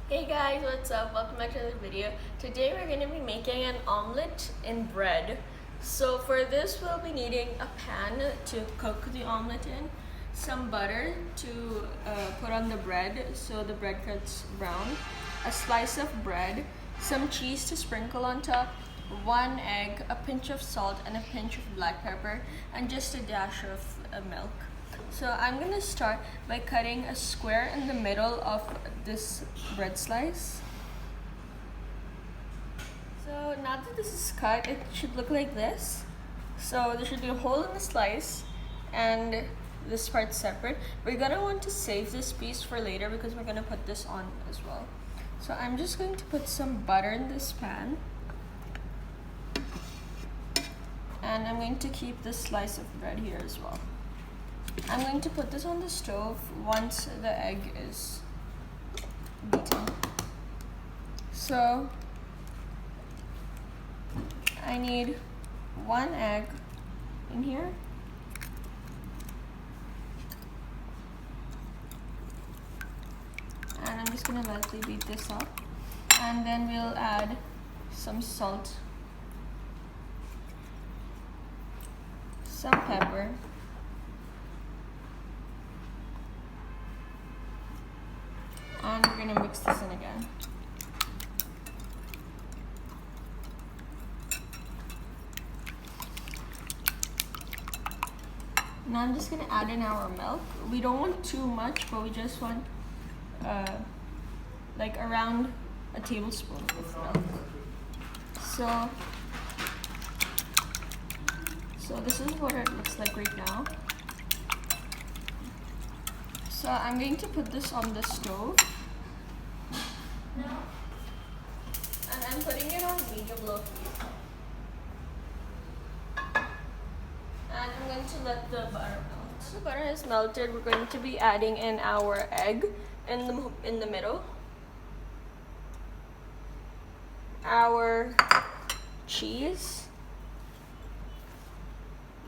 Hey guys, what's up? Welcome back to another video. Today we're going to be making an omelet in bread. So for this we'll be needing a pan to cook the omelet in, some butter to put on the bread so the bread gets brown, a slice of bread, some cheese to sprinkle on top, 1 egg, a pinch of salt and a pinch of black pepper, and just a dash of milk. So I'm gonna start by cutting a square in the middle of this bread slice. So now that this is cut, it should look like this. So there should be a hole in the slice and this part separate. We're gonna want to save this piece for later because we're gonna put this on as well. So I'm just going to put some butter in this pan. And I'm going to keep this slice of bread here as well. I'm going to put this on the stove once the egg is beaten. So I need 1 egg in here. And I'm just going to lightly beat this up. And then we'll add some salt, some pepper, and we're gonna mix this in again. Now I'm just gonna add in our milk. We don't want too much, but we just want like around a tablespoon of milk. So this is what it looks like right now. So I'm going to put this on the stove. And I'm putting it on medium-low heat. And I'm going to let the butter melt. Once the butter is melted, we're going to be adding in our egg in the middle. Our cheese.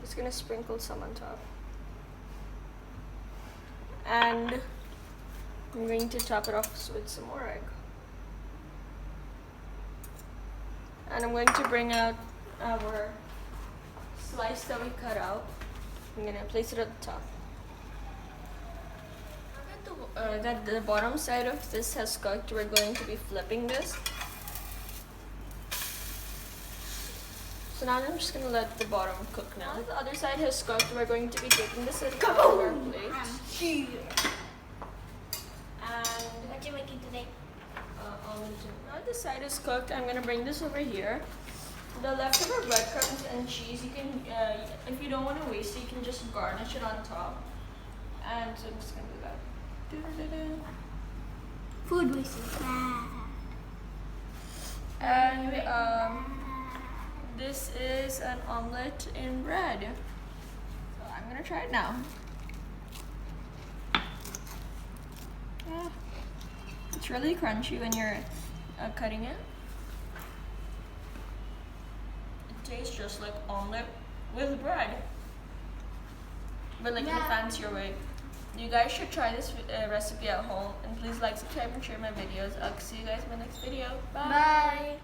Just gonna sprinkle some on top. And I'm going to top it off with some more egg. And I'm going to bring out our slice that we cut out. I'm going to place it at the top. Now that the bottom side of this has cooked, we're going to be flipping this. So now I'm just going to let the bottom cook now. Now that the other side has cooked, we're going to be taking this into our plate. And what you making today? Now this side is cooked, I'm gonna bring this over here. The leftover breadcrumbs and cheese, you can, if you don't want to waste it, you can just garnish it on top. And so I'm just gonna do that. Food waste is bad. And this is an omelet in bread. So I'm gonna try it now. It's really crunchy when you're cutting it. It tastes just like omelet with bread, but like in a fancier way. You guys should try this recipe at home, and please like, subscribe, and share my videos. I'll see you guys in my next video. Bye. Bye.